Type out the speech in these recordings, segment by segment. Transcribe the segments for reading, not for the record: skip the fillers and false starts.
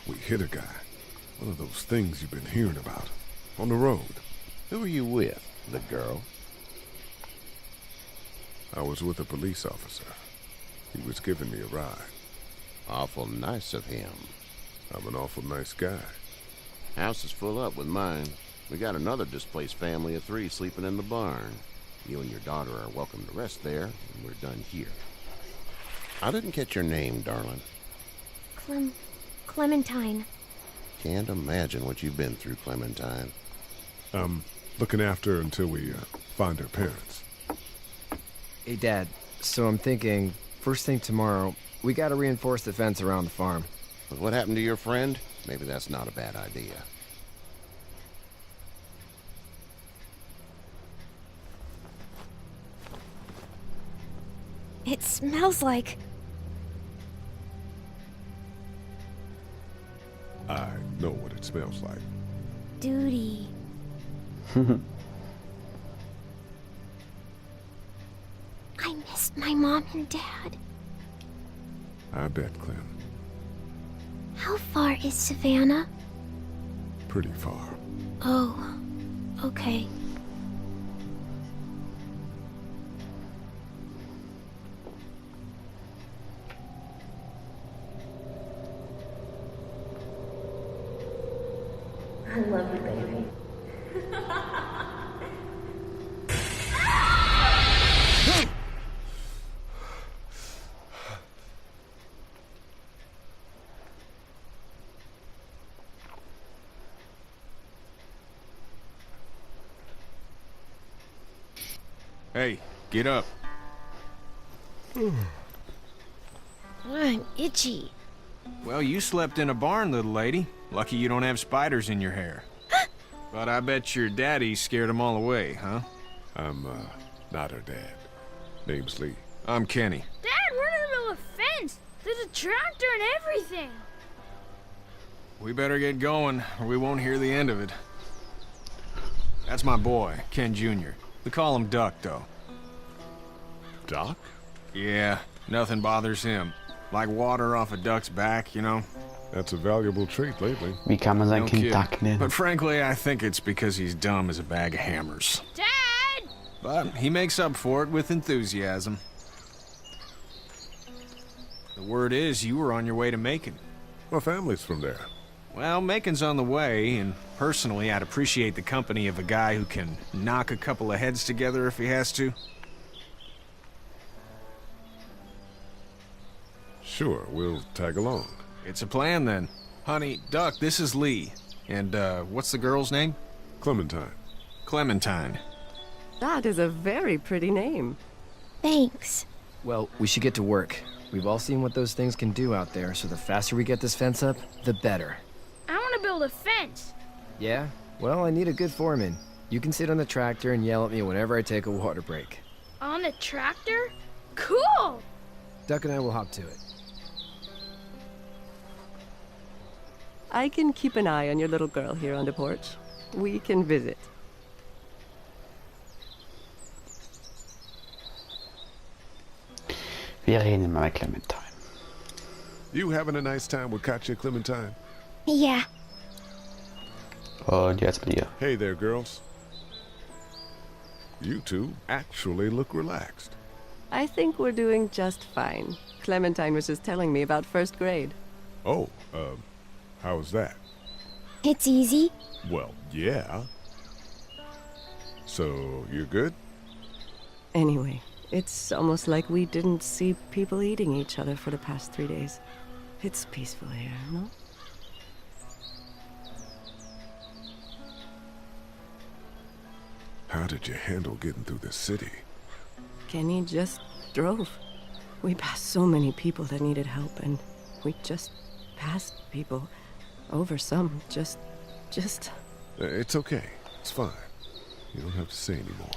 We hit a guy. One of those things you've been hearing about. On the road. Who were you with? The girl? I was with a police officer. He was giving me a ride. Awful nice of him. I'm an awful nice guy. House is full up with mine. We got another displaced family of 3 sleeping in the barn. You and your daughter are welcome to rest there, and we're done here. I didn't catch your name, darling. Clementine. Can't imagine what you've been through, Clementine. Looking after her until we find her parents. Hey, Dad. So I'm thinking, first thing tomorrow, we gotta reinforce the fence around the farm. But what happened to your friend? Maybe that's not a bad idea. It smells like... I know what it smells like. duty. I missed my mom and dad. I bet, Clem. How far is Savannah? Pretty far. Oh, okay. I love you, baby. Hey, get up. I'm itchy. Well, you slept in a barn, little lady. Lucky you don't have spiders in your hair. But I bet your daddy scared them all away, huh? I'm, not her dad. Name's Lee. I'm Kenny. Dad, we're in the middle of a fence. There's a tractor and everything. We better get going, or we won't hear the end of it. That's my boy, Ken Jr. We call him Duck, though. Doc? Yeah, nothing bothers him. Like water off a duck's back, you know? That's a valuable trait lately. Wie kan man sein No Kind kid. Duck nennen? But frankly, I think it's because he's dumb as a bag of hammers. Dad! But he makes up for it with enthusiasm. The word is you were on your way to Macon. My family's from there. Well, Macon's on the way, and personally, I'd appreciate the company of a guy who can knock a couple of heads together if he has to. Sure, we'll tag along. It's a plan, then. Honey, Duck, this is Lee. And, what's the girl's name? Clementine. Clementine. That is a very pretty name. Thanks. Well, we should get to work. We've all seen what those things can do out there, so the faster we get this fence up, the better. I want to build a fence. Yeah? Well, I need a good foreman. You can sit on the tractor and yell at me whenever I take a water break. On the tractor? Cool! Duck and I will hop to it. I can keep an eye on your little girl here on the porch. We can visit. Vi reder med Clementine. You having a nice time with Katja, Clementine? Yeah. Und jetzt mit ihr. Hey there, girls. You two actually look relaxed. I think we're doing just fine. Clementine was just telling me about first grade. Oh, how's that? It's easy. Well, yeah. So, you're good? Anyway, it's almost like we didn't see people eating each other for the past 3 days. It's peaceful here, no? How did you handle getting through the city? Kenny just drove. We passed so many people that needed help, and we just passed people. Over some, just... It's okay. It's fine. You don't have to say anymore.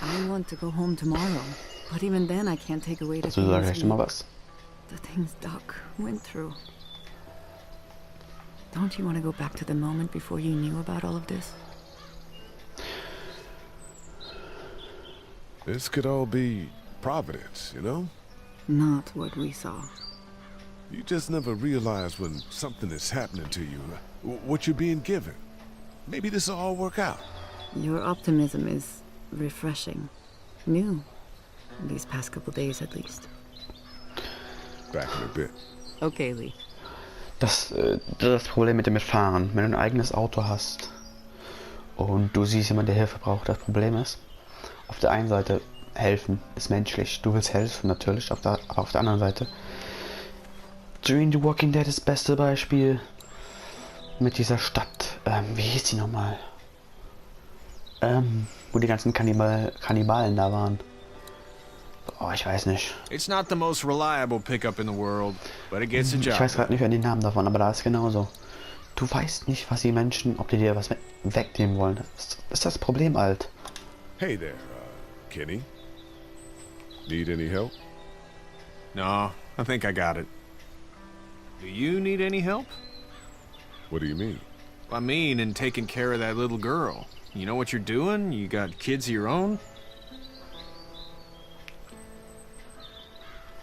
I want to go home tomorrow, but even then I can't take away the Also sag things ich mal was. the things Doc went through. Don't you want to go back to the moment before you knew about all of this? This could all be Providence, you know? Not what we saw. You just never realize when something is happening to you, what you're being given. Maybe this will all work out. Your optimism is refreshing. New. These past couple days, at least. Back in a bit. Okay, Lee. Das ist das Problem mit dem Mitfahren. Wenn du ein eigenes Auto hast und du siehst jemanden, der Hilfe braucht, das Problem ist, auf der einen Seite helfen ist menschlich. Du willst helfen, natürlich. Aber auf der anderen Seite, During the Walking Dead ist das beste Beispiel mit dieser Stadt. Wie hieß die nochmal? Wo die ganzen Kannibalen da waren. Oh, ich weiß nicht. It's not the most reliable pickup in the world, but it gets the job. Ich weiß gerade nicht mehr den Namen davon, aber da ist genauso. Du weißt nicht, was die Menschen, ob die dir was wegnehmen wollen. Das ist das Problem, alt. Hey there, Kenny. Need any help? No, I think I got it. Do you need any help? What do you mean? I mean, in taking care of that little girl. You know what you're doing? You got kids of your own?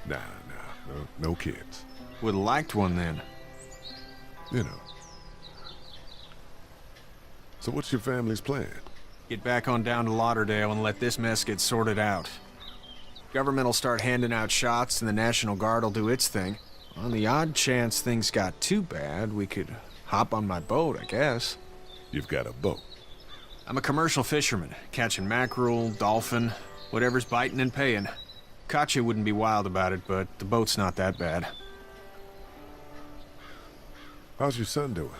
Nah, no kids. Would've liked one then. You know. So what's your family's plan? Get back on down to Lauderdale and let this mess get sorted out. Government'll start handing out shots and the National Guard'll do its thing. On the odd chance things got too bad, we could hop on my boat, I guess. You've got a boat. I'm a commercial fisherman, catching mackerel, dolphin, whatever's biting and paying. Katya wouldn't be wild about it, but the boat's not that bad. How's your son doing?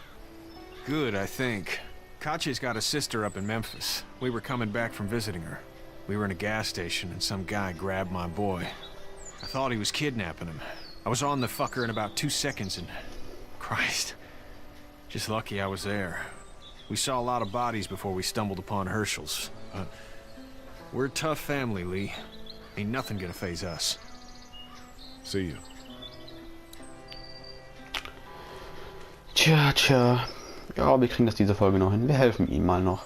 Good, I think. Katya's got a sister up in Memphis. We were coming back from visiting her. We were in a gas station and some guy grabbed my boy. I thought he was kidnapping him. I was on the fucker in about 2 seconds and... Christ. Just lucky I was there. We saw a lot of bodies before we stumbled upon Herschel's. We're a tough family, Lee. Ain't nothing gonna faze us. See you. Tja. Ja, wir kriegen das diese Folge noch hin. Wir helfen ihm mal noch.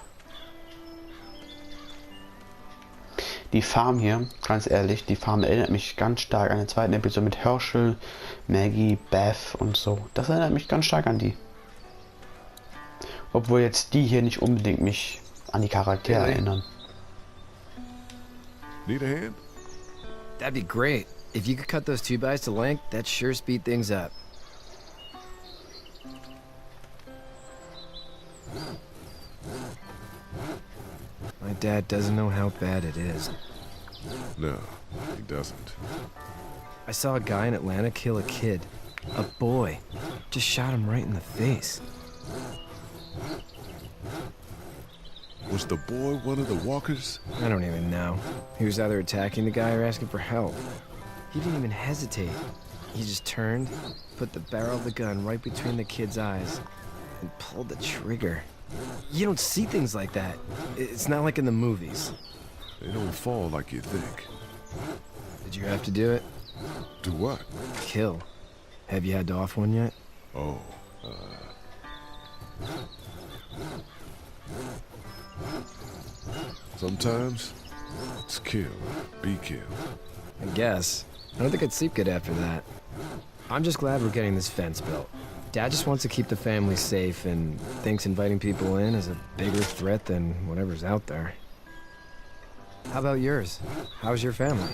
Die Farm hier, ganz ehrlich, die Farm erinnert mich ganz stark an den zweiten Episode mit Herschel, Maggie, Beth und so. Das erinnert mich ganz stark an die. Obwohl jetzt die hier nicht unbedingt mich an die Charaktere erinnern. Need a hand? That'd be great. If you could cut those 2x to length, that'd sure speed things up. My dad doesn't know how bad it is. No, he doesn't. I saw a guy in Atlanta kill a kid. A boy. Just shot him right in the face. Was the boy one of the walkers? I don't even know. He was either attacking the guy or asking for help. He didn't even hesitate. He just turned, put the barrel of the gun right between the kid's eyes, and pulled the trigger. You don't see things like that. It's not like in the movies. They don't fall like you think. Did you have to do it? Do what? Kill. Have you had to off one yet? Oh, sometimes it's kill, be killed. I guess. I don't think I'd sleep good after that. I'm just glad we're getting this fence built. Dad just wants to keep the family safe and thinks inviting people in is a bigger threat than whatever's out there. How about yours? How's your family?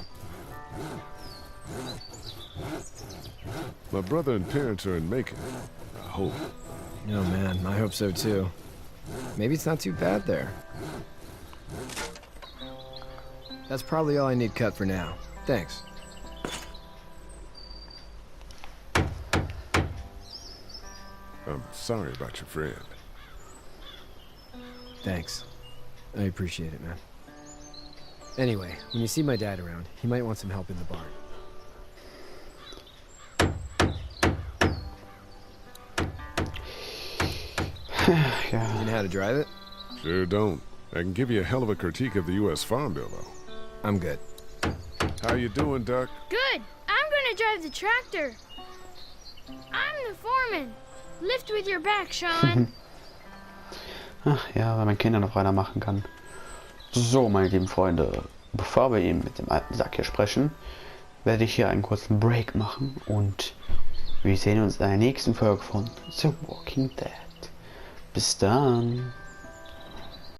My brother and parents are in Macon. I hope. Oh man, I hope so too. Maybe it's not too bad there. That's probably all I need cut for now. Thanks. I'm sorry about your friend. Thanks. I appreciate it, man. Anyway, when you see my dad around, he might want some help in the barn. Ja. You know how to drive it? Sure don't. I can give you a hell of a critique of the U.S. Farm Bill, though. I'm good. How you doing, Duck? Good. I'm gonna drive the tractor. I'm the foreman. Lift with your back, Sean. Ach ja, weil man Kinder noch weitermachen kann. So, meine lieben Freunde, bevor wir eben mit dem alten Sack hier sprechen, werde ich hier einen kurzen Break machen und Wir sehen uns in der nächsten Folge von The Walking Dead. Bis dann.